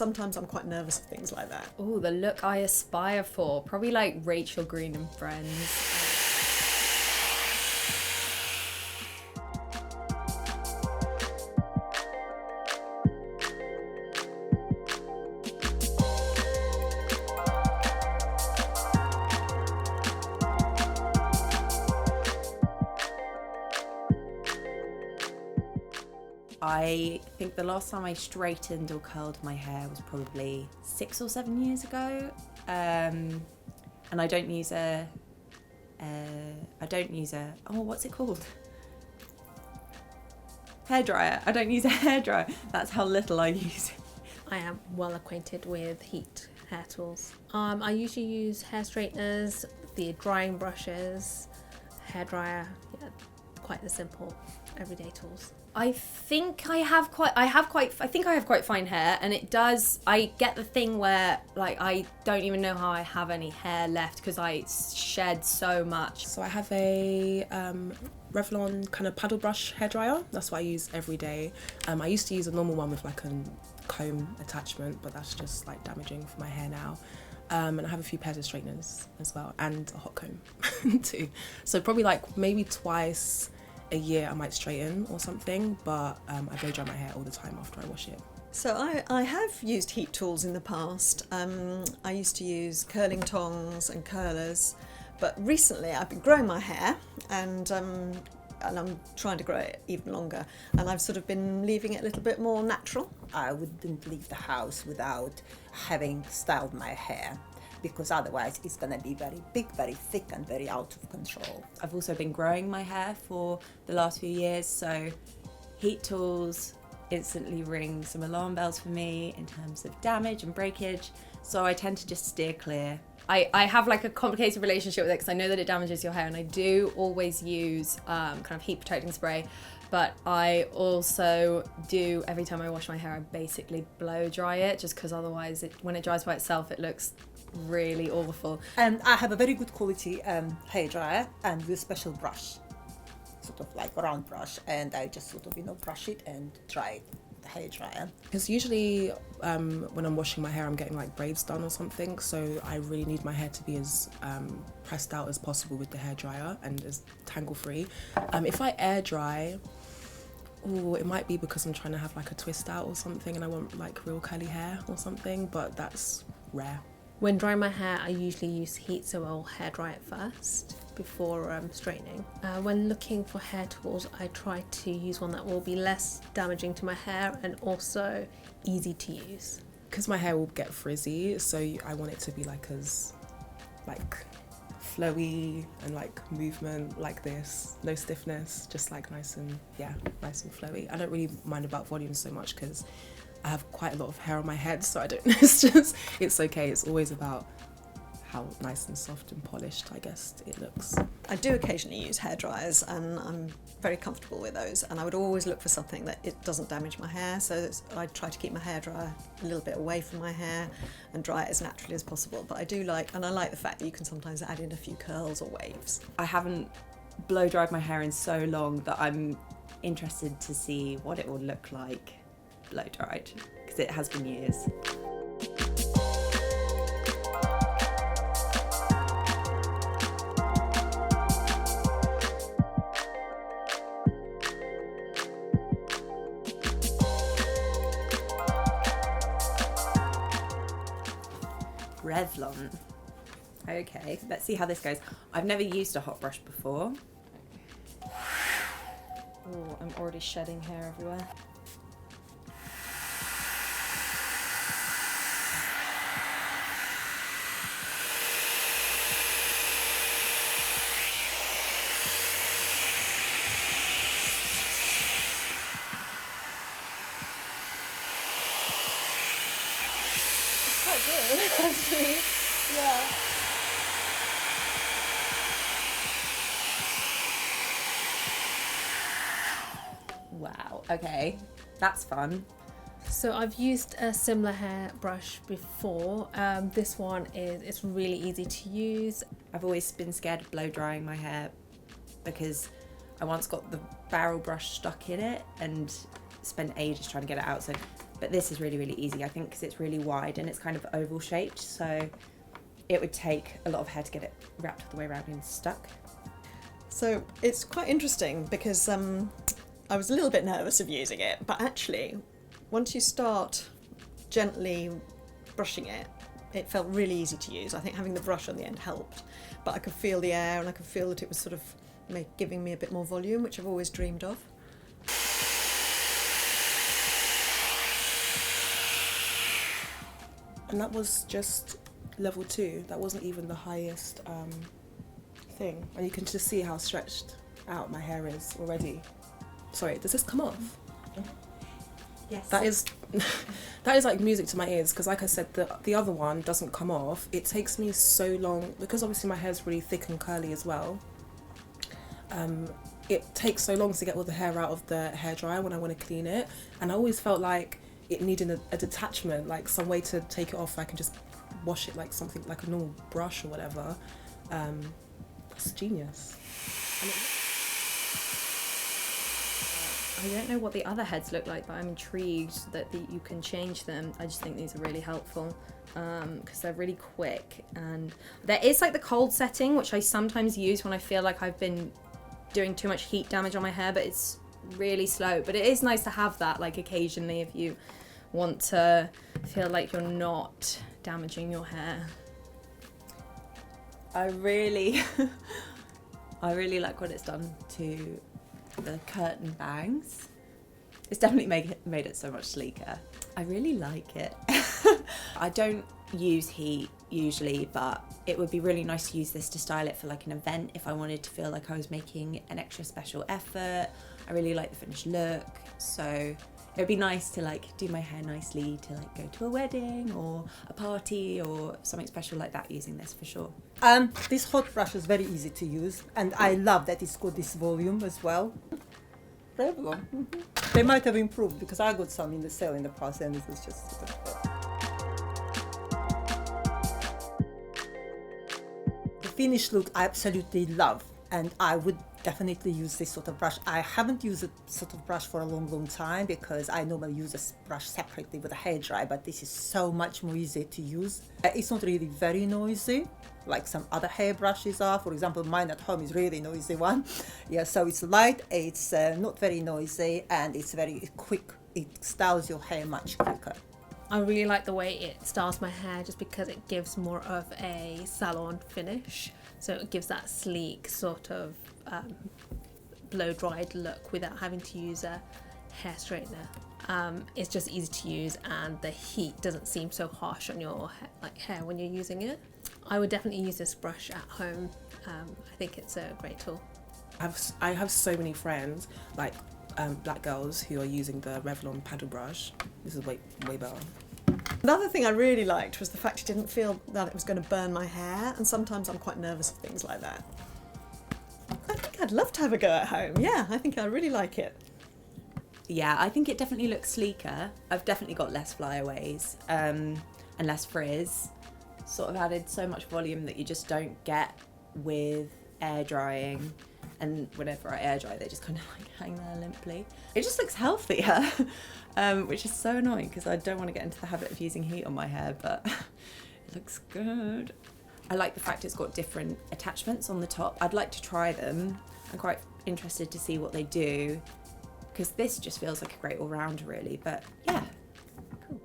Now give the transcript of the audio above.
sometimes I'm quite nervous of things like that. Oh, the look I aspire for. Probably like Rachel Green and Friends. I think the last time I straightened or curled my hair was probably 6 or 7 years ago, and I don't use a what's it called? Hairdryer. I don't use a hairdryer. That's how little I use it. I am well acquainted with heat hair tools. I usually use hair straighteners, the drying brushes, hairdryer. Yeah, quite the simple everyday tools. I think I have quite fine hair, and I get the thing where like I don't even know how I have any hair left because I shed so much. So I have a Revlon kind of paddle brush hairdryer. That's what I use every day. I used to use a normal one with like a comb attachment, but that's just like damaging for my hair now. And I have a few pairs of straighteners as well, and a hot comb too. So probably like maybe twice a year I might straighten or something, but I blow dry my hair all the time after I wash it. So I have used heat tools in the past. I used to use curling tongs and curlers, but recently I've been growing my hair and I'm trying to grow it even longer, and I've sort of been leaving it a little bit more natural. I wouldn't leave the house without having styled my hair, because otherwise it's going to be very big, very thick and very out of control. I've also been growing my hair for the last few years, so heat tools instantly ring some alarm bells for me in terms of damage and breakage, so I tend to just steer clear. I have like a complicated relationship with it because I know that it damages your hair, and I do always use kind of heat protecting spray, but I also do, every time I wash my hair, I basically blow dry it, just because otherwise when it dries by itself it looks really awful. And I have a very good quality hairdryer and with special brush, sort of like a round brush, and I just sort of brush it and dry the hairdryer. Because usually when I'm washing my hair I'm getting like braids done or something, so I really need my hair to be as pressed out as possible with the hairdryer and as tangle free. If I air dry, it might be because I'm trying to have like a twist out or something and I want like real curly hair or something, but that's rare. When drying my hair, I usually use heat, so I'll hair dry it first before straightening. When looking for hair tools, I try to use one that will be less damaging to my hair and also easy to use. Because my hair will get frizzy, so I want it to be like as like flowy and like movement like this, no stiffness, just like nice and flowy. I don't really mind about volume so much because I have quite a lot of hair on my head, so I don't know, it's okay. It's always about how nice and soft and polished, I guess, it looks. I do occasionally use hairdryers and I'm very comfortable with those, and I would always look for something that it doesn't damage my hair, so I try to keep my hairdryer a little bit away from my hair and dry it as naturally as possible. But I like the fact that you can sometimes add in a few curls or waves. I haven't blow dried my hair in so long that I'm interested to see what it will look like blow dried, because it has been years. Revlon. Okay, let's see how this goes. I've never used a hot brush before. Oh, I'm already shedding hair everywhere. Yeah. Wow, okay, that's fun. So I've used a similar hair brush before. This one it's really easy to use. I've always been scared of blow drying my hair because I once got the barrel brush stuck in it and spent ages trying to get it out. So But this is really, really easy, I think, because it's really wide and it's kind of oval shaped. So it would take a lot of hair to get it wrapped all the way around and stuck. So it's quite interesting because I was a little bit nervous of using it, but actually, once you start gently brushing it, it felt really easy to use. I think having the brush on the end helped, but I could feel the air and I could feel that it was sort of giving me a bit more volume, which I've always dreamed of. And that was just level 2. That wasn't even the highest thing. And you can just see how stretched out my hair is already. Sorry, does this come off? Yes. That is like music to my ears, because like I said, the other one doesn't come off. It takes me so long, because obviously my hair's really thick and curly as well. It takes so long to get all the hair out of the hairdryer when I want to clean it, and I always felt like it needed a detachment, like some way to take it off. I can just wash it like something like a normal brush or whatever. That's genius. I don't know what the other heads look like, but I'm intrigued that you can change them. I just think these are really helpful because they're really quick. And there is like the cold setting, which I sometimes use when I feel like I've been doing too much heat damage on my hair, but it's really slow. But it is nice to have that like occasionally if you want to feel like you're not damaging your hair. I really like what it's done to the curtain bangs. It's definitely made it so much sleeker. I really like it. I don't use heat usually, but it would be really nice to use this to style it for like an event if I wanted to feel like I was making an extra special effort. I really like the finished look, so it would be nice to like do my hair nicely to like go to a wedding or a party or something special like that using this for sure. This hot brush is very easy to use, and I love that it's got this volume as well. Revlon. They might have improved because I got some in the sale in the past, and it was just. The finished look I absolutely love, and I would definitely use this sort of brush. I haven't used a sort of brush for a long time because I normally use a brush separately with a hairdryer, but this is so much more easy to use. It's not really very noisy like some other hair brushes are. For example, mine at home is really noisy one. Yeah, so it's light, it's not very noisy, and it's very quick. It styles your hair much quicker. I really like the way it styles my hair just because it gives more of a salon finish. So it gives that sleek sort of blow-dried look without having to use a hair straightener. It's just easy to use, and the heat doesn't seem so harsh on your hair when you're using it. I would definitely use this brush at home. I think it's a great tool. I have so many friends, like black girls, who are using the Revlon paddle brush. This is way better. Another thing I really liked was the fact it didn't feel that it was going to burn my hair, and sometimes I'm quite nervous of things like that. I think I'd love to have a go at home. Yeah, I think I really like it. Yeah, I think it definitely looks sleeker. I've definitely got less flyaways and less frizz. Sort of added so much volume that you just don't get with air drying. And whenever I air dry, they just kind of like hang there limply. It just looks healthier, which is so annoying because I don't want to get into the habit of using heat on my hair, but it looks good. I like the fact it's got different attachments on the top. I'd like to try them. I'm quite interested to see what they do because this just feels like a great all-rounder really, but yeah, cool.